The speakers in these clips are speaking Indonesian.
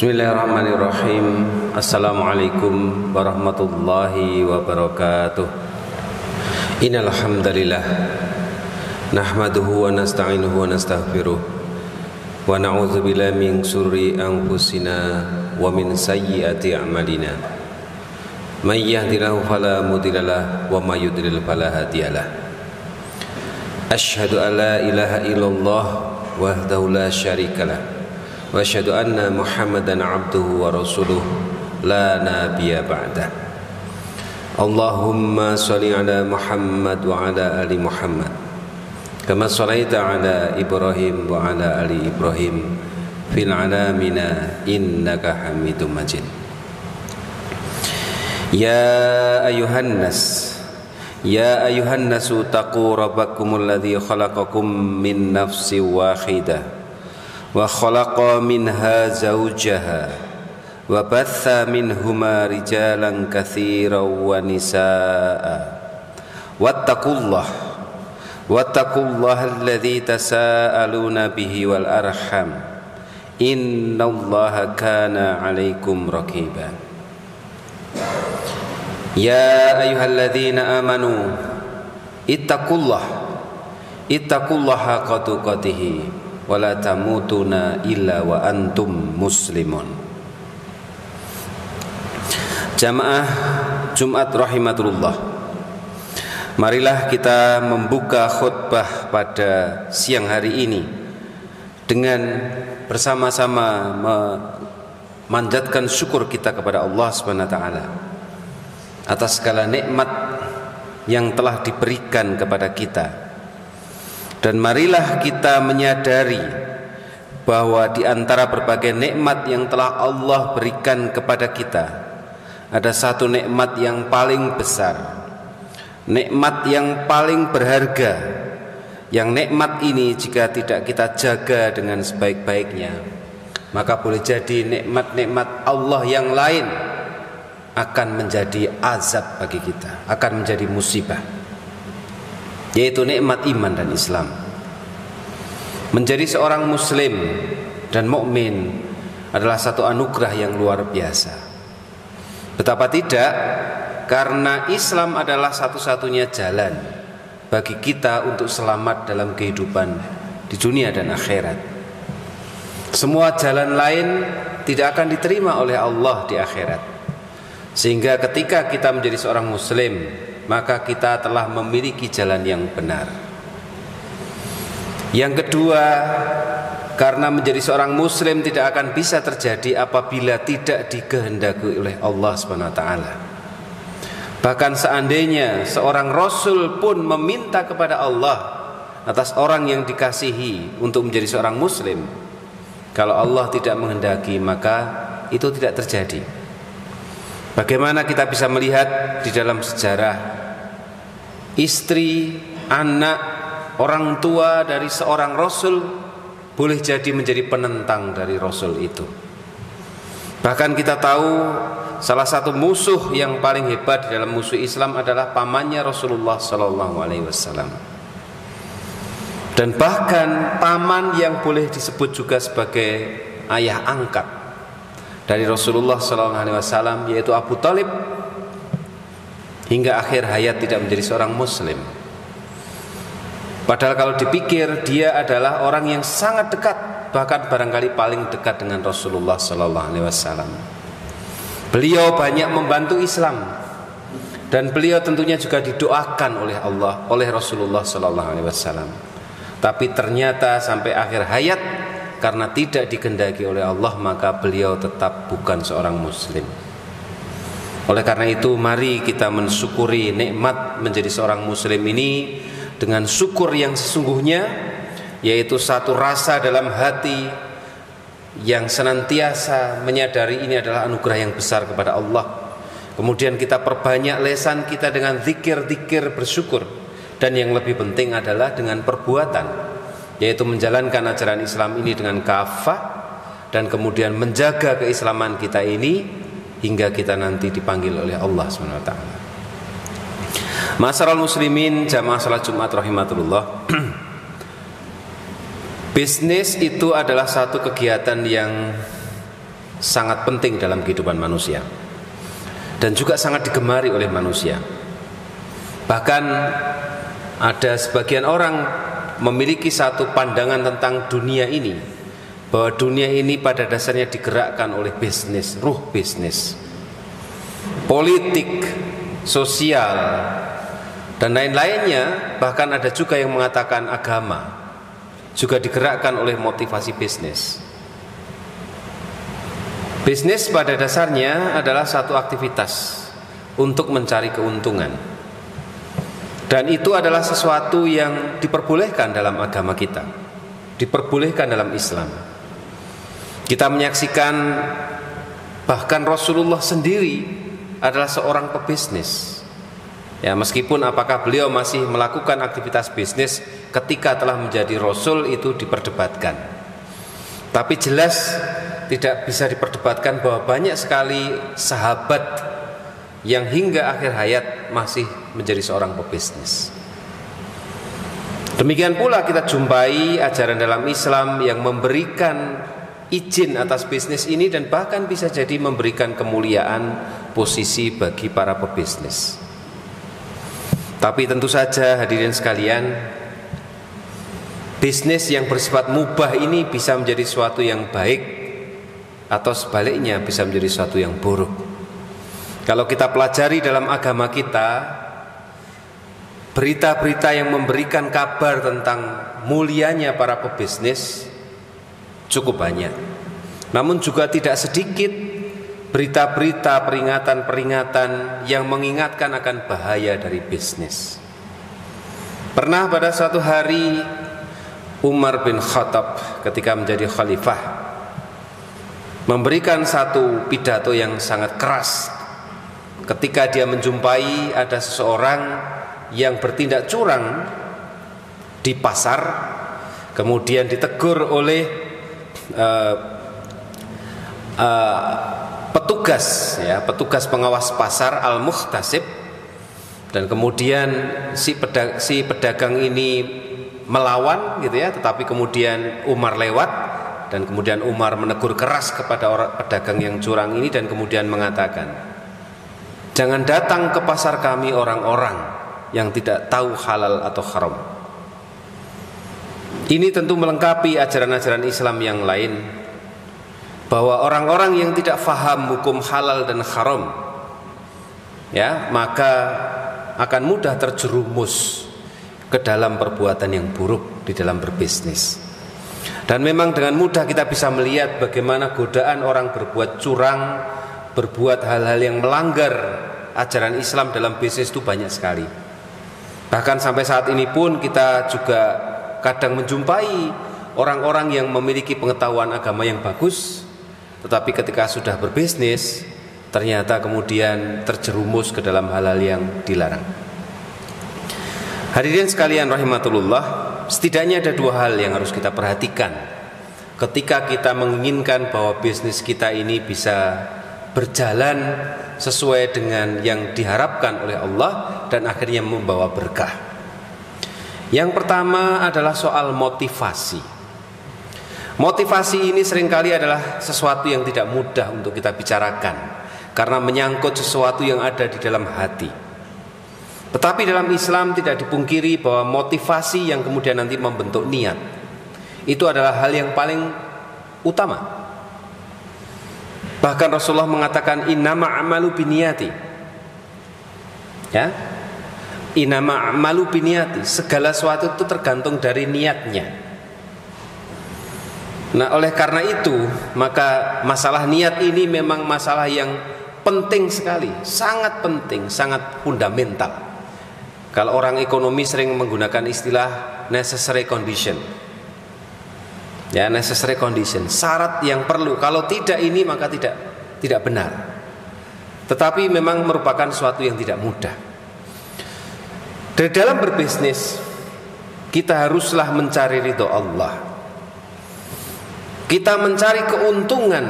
Bismillahirrahmanirrahim. Assalamualaikum warahmatullahi wabarakatuh. Innal hamdalillah nahmaduhu wa nasta'inuhu wa nastaghfiruh wa na'udzu billahi min syururi anfusina wa min sayyiati a'malina. May yahdihillahu fala mudhillalah wa may yudlil fala hadiyalah. Asyhadu an la ilaha illallah wahdahu la syarikalah wa asyhadu anna Muhammadan abduhu wa rasuluh la nabiyya ba'dah. Allahumma shalli ala Muhammad wa ala ali Muhammad kama shallaita ala Ibrahim wa ala ali Ibrahim fil alamina innaka Hamidum Majid. Ya ayuhan nasu taqu rabbakumul ladzi khalaqakum min nafsin wahidah wa khalaqa minha zawjaha wa batha minhuma rijalan katsiran wa nisaa wattaqullaha alladzi tasaaluna bihi wal arham innallaha kana 'alaikum raqiba. Ya ayyuhalladzina amanu ittaqullaha haqqa tuqatih wala tamutuna illa wa antum muslimun. Jamaah Jumat rahimatullah, marilah kita membuka khutbah pada siang hari ini dengan bersama-sama memanjatkan syukur kita kepada Allah Subhanahu wa taala atas segala nikmat yang telah diberikan kepada kita. Dan marilah kita menyadari bahwa di antara berbagai nikmat yang telah Allah berikan kepada kita, ada satu nikmat yang paling besar, nikmat yang paling berharga, yang nikmat ini jika tidak kita jaga dengan sebaik-baiknya, maka boleh jadi nikmat-nikmat Allah yang lain akan menjadi azab bagi kita, akan menjadi musibah, yaitu nikmat iman dan Islam. Menjadi seorang muslim dan mukmin adalah satu anugerah yang luar biasa. Betapa tidak, karena Islam adalah satu-satunya jalan bagi kita untuk selamat dalam kehidupan di dunia dan akhirat. Semua jalan lain tidak akan diterima oleh Allah di akhirat. Sehingga ketika kita menjadi seorang muslim, maka kita telah memiliki jalan yang benar. Yang kedua, karena menjadi seorang muslim tidak akan bisa terjadi apabila tidak dikehendaki oleh Allah Subhanahu wa taala. Bahkan seandainya seorang rasul pun meminta kepada Allah atas orang yang dikasihi untuk menjadi seorang muslim, kalau Allah tidak menghendaki maka itu tidak terjadi. Bagaimana kita bisa melihat di dalam sejarah istri, anak, orang tua dari seorang rasul boleh jadi menjadi penentang dari rasul itu. Bahkan kita tahu salah satu musuh yang paling hebat dalam musuh Islam adalah pamannya Rasulullah SAW. Dan bahkan paman yang boleh disebut juga sebagai ayah angkat dari Rasulullah SAW, yaitu Abu Thalib, hingga akhir hayat tidak menjadi seorang muslim. Padahal kalau dipikir dia adalah orang yang sangat dekat, bahkan barangkali paling dekat dengan Rasulullah SAW. Beliau banyak membantu Islam, dan beliau tentunya juga didoakan oleh Allah, oleh Rasulullah SAW. Tapi ternyata sampai akhir hayat, karena tidak dikehendaki oleh Allah, maka beliau tetap bukan seorang muslim. Oleh karena itu, mari kita mensyukuri nikmat menjadi seorang muslim ini dengan syukur yang sesungguhnya, yaitu satu rasa dalam hati yang senantiasa menyadari ini adalah anugerah yang besar kepada Allah. Kemudian kita perbanyak lisan kita dengan zikir-zikir bersyukur, dan yang lebih penting adalah dengan perbuatan, yaitu menjalankan ajaran Islam ini dengan kafah, dan kemudian menjaga keislaman kita ini hingga kita nanti dipanggil oleh Allah SWT. Ma'asyiral muslimin, jamaah salat Jumat rahimatullah. Bisnis itu adalah satu kegiatan yang sangat penting dalam kehidupan manusia dan juga sangat digemari oleh manusia. Bahkan ada sebagian orang memiliki satu pandangan tentang dunia ini, bahwa dunia ini pada dasarnya digerakkan oleh bisnis, ruh bisnis, politik, sosial, dan lain-lainnya. Bahkan ada juga yang mengatakan agama juga digerakkan oleh motivasi bisnis. Bisnis pada dasarnya adalah satu aktivitas untuk mencari keuntungan, dan itu adalah sesuatu yang diperbolehkan dalam agama kita, diperbolehkan dalam Islam. Kita menyaksikan bahkan Rasulullah sendiri adalah seorang pebisnis. Ya, meskipun apakah beliau masih melakukan aktivitas bisnis ketika telah menjadi Rasul itu diperdebatkan, tapi jelas tidak bisa diperdebatkan bahwa banyak sekali sahabat yang hingga akhir hayat masih menjadi seorang pebisnis. Demikian pula kita jumpai ajaran dalam Islam yang memberikan izin atas bisnis ini, dan bahkan bisa jadi memberikan kemuliaan posisi bagi para pebisnis. Tapi tentu saja hadirin sekalian, bisnis yang bersifat mubah ini bisa menjadi sesuatu yang baik, atau sebaliknya bisa menjadi sesuatu yang buruk. Kalau kita pelajari dalam agama kita, berita-berita yang memberikan kabar tentang mulianya para pebisnis cukup banyak. Namun juga tidak sedikit berita-berita peringatan-peringatan yang mengingatkan akan bahaya dari bisnis. Pernah pada suatu hari Umar bin Khattab ketika menjadi khalifah memberikan satu pidato yang sangat keras ketika dia menjumpai ada seseorang yang bertindak curang di pasar, kemudian ditegur oleh petugas pengawas pasar al-muhtasib, dan kemudian si pedagang ini melawan gitu ya, tetapi kemudian Umar lewat, dan kemudian Umar menegur keras kepada orang pedagang yang curang ini, dan kemudian mengatakan, jangan datang ke pasar kami orang-orang yang tidak tahu halal atau haram. Ini tentu melengkapi ajaran-ajaran Islam yang lain, bahwa orang-orang yang tidak faham hukum halal dan haram, ya, maka akan mudah terjerumus ke dalam perbuatan yang buruk di dalam berbisnis. Dan memang dengan mudah kita bisa melihat bagaimana godaan orang berbuat curang, berbuat hal-hal yang melanggar ajaran Islam dalam bisnis itu banyak sekali. Bahkan sampai saat ini pun kita juga kadang menjumpai orang-orang yang memiliki pengetahuan agama yang bagus, tetapi ketika sudah berbisnis ternyata kemudian terjerumus ke dalam hal-hal yang dilarang. Hadirin sekalian rahimatullah, setidaknya ada dua hal yang harus kita perhatikan ketika kita menginginkan bahwa bisnis kita ini bisa berjalan sesuai dengan yang diharapkan oleh Allah dan akhirnya membawa berkah. Yang pertama adalah soal motivasi. Motivasi ini seringkali adalah sesuatu yang tidak mudah untuk kita bicarakan, karena menyangkut sesuatu yang ada di dalam hati. Tetapi dalam Islam tidak dipungkiri bahwa motivasi yang kemudian nanti membentuk niat itu adalah hal yang paling utama. Bahkan Rasulullah mengatakan innama a'malu binniyati. Ya. Innama a'malu binniyati, segala sesuatu itu tergantung dari niatnya. Nah, oleh karena itu, maka masalah niat ini memang masalah yang penting sekali, sangat penting, sangat fundamental. Kalau orang ekonomi sering menggunakan istilah necessary condition. Ya, necessary condition, syarat yang perlu. Kalau tidak ini maka tidak benar. Tetapi memang merupakan sesuatu yang tidak mudah. Dari dalam berbisnis, kita haruslah mencari ridho Allah. Kita mencari keuntungan,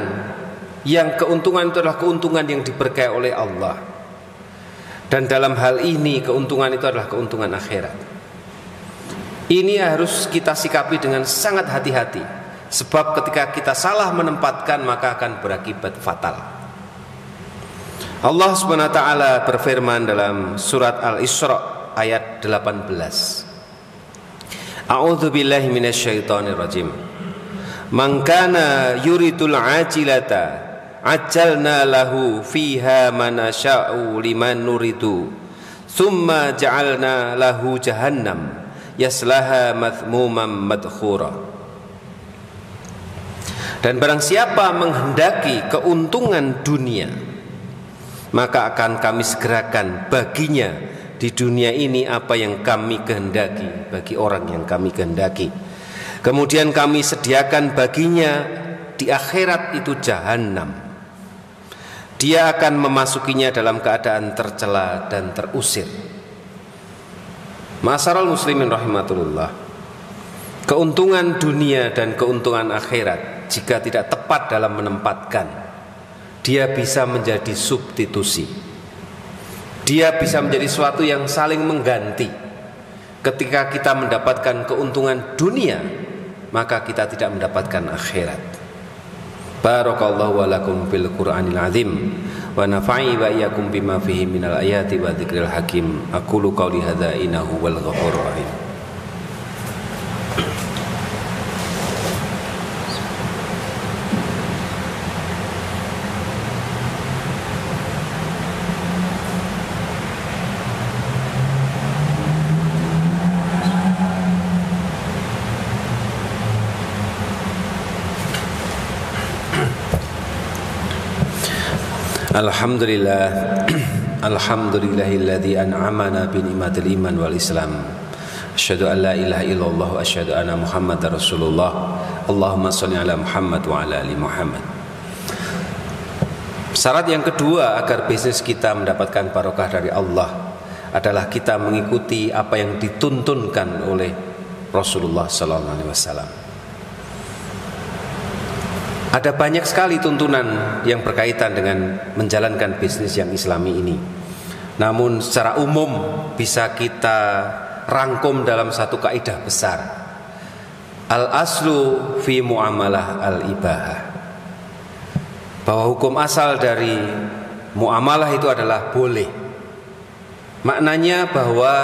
yang keuntungan itu adalah keuntungan yang diberkahi oleh Allah. Dan dalam hal ini keuntungan itu adalah keuntungan akhirat. Ini harus kita sikapi dengan sangat hati-hati, Sebab ketika kita salah menempatkan maka akan berakibat fatal. Allah Subhanahu wa taala berfirman dalam surat Al-Isra ayat 18. A'udzu billahi minasyaitonir rajim. Man kana yuridul ajilata ajjalna lahu fiha ma nasya'u liman nuridu thumma ja'alna lahu jahannam yaslaha madhmuman madkhura. Dan barang siapa menghendaki keuntungan dunia, maka akan kami segerakan baginya di dunia ini apa yang kami kehendaki bagi orang yang kami kehendaki. Kemudian kami sediakan baginya di akhirat itu jahanam. Dia akan memasukinya dalam keadaan tercela dan terusir. Ma'asyiral muslimin rahimatullah. Keuntungan dunia dan keuntungan akhirat jika tidak tepat dalam menempatkan, dia bisa menjadi substitusi. Dia bisa menjadi sesuatu yang saling mengganti. Ketika kita mendapatkan keuntungan dunia, maka kita tidak mendapatkan akhirat. Barakallahu wa lakum fil Qur'anil azim wa nafa'i wa iyyakum bima fihi minal ayati wa dzikril hakim. Aqulu qouli hadza innahu wal ghafurur rahim. Alhamdulillah, alhamdulillahilladzi an'amana bi ni'matil iman wal islam. Asyhadu an la ilaha illallah wa asyhadu anna Muhammadar Rasulullah. Allahumma shalli ala Muhammad wa ala ali Muhammad. Syarat yang kedua agar bisnis kita mendapatkan barokah dari Allah adalah kita mengikuti apa yang dituntunkan oleh Rasulullah sallallahu alaihi wasallam. Ada banyak sekali tuntunan yang berkaitan dengan menjalankan bisnis yang islami ini. Namun secara umum bisa kita rangkum dalam satu kaidah besar. Al-aslu fi muamalah al-ibahah. Bahwa hukum asal dari muamalah itu adalah boleh. Maknanya bahwa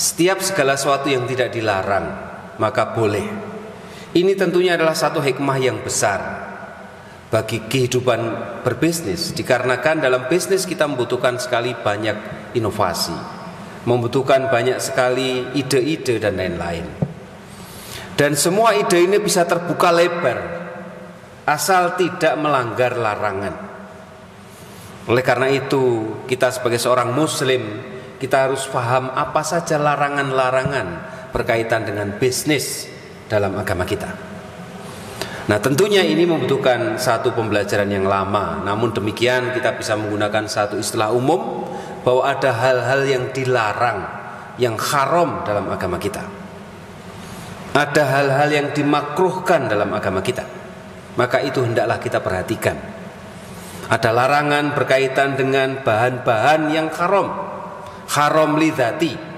setiap segala sesuatu yang tidak dilarang maka boleh. Ini tentunya adalah satu hikmah yang besar bagi kehidupan berbisnis, dikarenakan dalam bisnis kita membutuhkan sekali banyak inovasi, membutuhkan banyak sekali ide-ide dan lain-lain. Dan semua ide ini bisa terbuka lebar asal tidak melanggar larangan. Oleh karena itu kita sebagai seorang muslim, kita harus paham apa saja larangan-larangan berkaitan dengan bisnis dalam agama kita. Nah, tentunya ini membutuhkan satu pembelajaran yang lama. Namun demikian kita bisa menggunakan satu istilah umum bahwa ada hal-hal yang dilarang, yang haram dalam agama kita. Ada hal-hal yang dimakruhkan dalam agama kita. Maka itu hendaklah kita perhatikan. Ada larangan berkaitan dengan bahan-bahan yang haram, haram lidzati.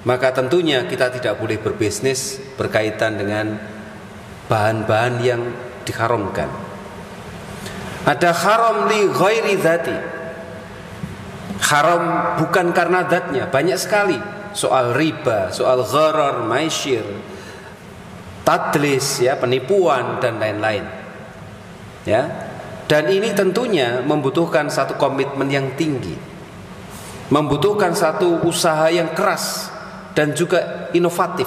Maka tentunya kita tidak boleh berbisnis berkaitan dengan bahan-bahan yang diharamkan. Ada haram li ghairi dzati. Haram bukan karena zatnya, banyak sekali. Soal riba, soal gharar, maisir, tadlis, ya, penipuan dan lain-lain. Ya. Dan ini tentunya membutuhkan satu komitmen yang tinggi. Membutuhkan satu usaha yang keras dan juga inovatif,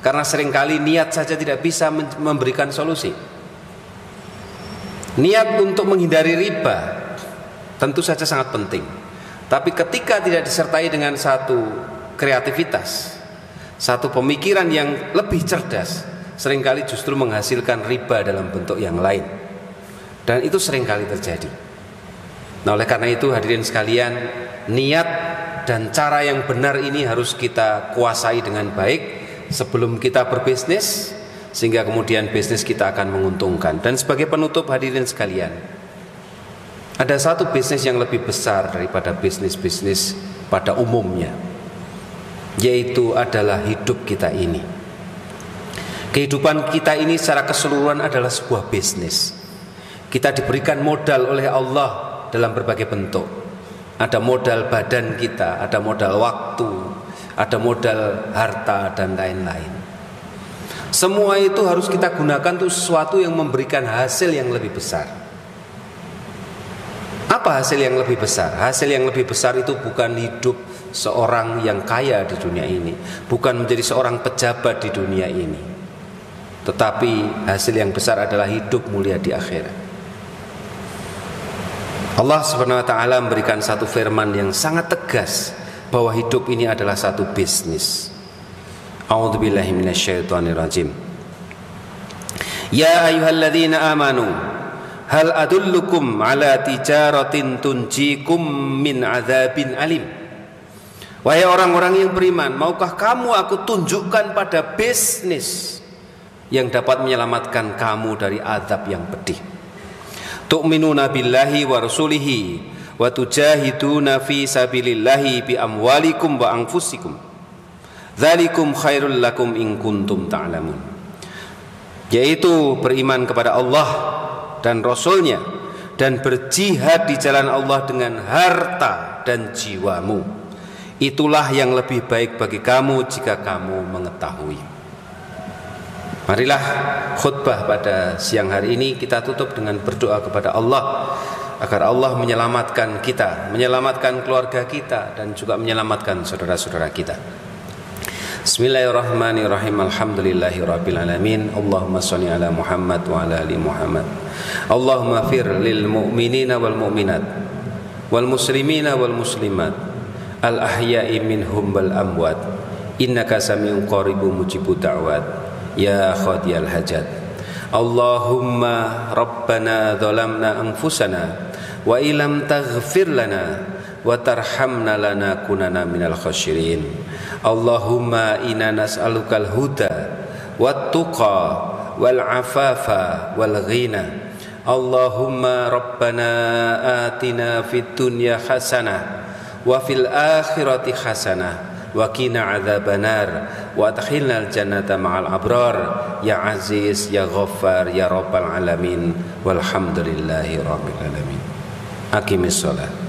karena seringkali niat saja tidak bisa memberikan solusi. Niat untuk menghindari riba tentu saja sangat penting, tapi ketika tidak disertai dengan satu kreativitas, satu pemikiran yang lebih cerdas, seringkali justru menghasilkan riba dalam bentuk yang lain. Dan itu seringkali terjadi. Nah, oleh karena itu hadirin sekalian, niat dan cara yang benar ini harus kita kuasai dengan baik sebelum kita berbisnis, sehingga kemudian bisnis kita akan menguntungkan. Dan sebagai penutup hadirin sekalian, ada satu bisnis yang lebih besar daripada bisnis-bisnis pada umumnya, yaitu adalah hidup kita ini. Kehidupan kita ini secara keseluruhan adalah sebuah bisnis. Kita diberikan modal oleh Allah dalam berbagai bentuk. Ada modal badan kita, ada modal waktu, ada modal harta, dan lain-lain. Semua itu harus kita gunakan untuk sesuatu yang memberikan hasil yang lebih besar. Apa hasil yang lebih besar? Hasil yang lebih besar itu bukan hidup seorang yang kaya di dunia ini, bukan menjadi seorang pejabat di dunia ini, tetapi hasil yang besar adalah hidup mulia di akhirat. Allah Subhanahu wa taala memberikan satu firman yang sangat tegas bahwa hidup ini adalah satu bisnis. A'udzubillahi minasyaitonirrajim. Ya ayyuhalladzina amanu hal adullukum ala tijaratin tunjikum min adzabin alim. Wahai orang-orang yang beriman, maukah kamu aku tunjukkan pada bisnis yang dapat menyelamatkan kamu dari azab yang pedih. Tu'minuna billahi wa rasulihi wa tujahiduna fi sabilillahi bi amwalikum wa anfusikum. Dzalikum khairul lakum in kuntum ta'lamun. Yaitu beriman kepada Allah dan Rasulnya dan berjihad di jalan Allah dengan harta dan jiwamu. Itulah yang lebih baik bagi kamu jika kamu mengetahui. Marilah khutbah pada siang hari ini kita tutup dengan berdoa kepada Allah agar Allah menyelamatkan kita, menyelamatkan keluarga kita, dan juga menyelamatkan saudara-saudara kita. Bismillahirrahmanirrahim. Alhamdulillahirabbil alamin. Allahumma shalli ala Muhammad wa ala ali Muhammad. Allahumma fir lil mu'minina wal mu'minat wal muslimina wal muslimat al ahya'i minhum wal amwat innaka sami'un qaribun mujibud da'wat ya qadiyal hajat. Allahumma rabbana zalamna anfusana wa illam taghfir lana wa tarhamna lanakunanna minal khasyirin. Allahumma inna nas'alukal huda wat tuqa wal afafa wal ghina. Allahumma rabbana atina fid dunya hasanah wa fil akhirati hasanah wa qina adzabannar wa adkhilnal jannata ma'al abrar ya aziz ya ghaffar ya rabbal alamin walhamdulillahi rabbil alamin. Aqimis shalah.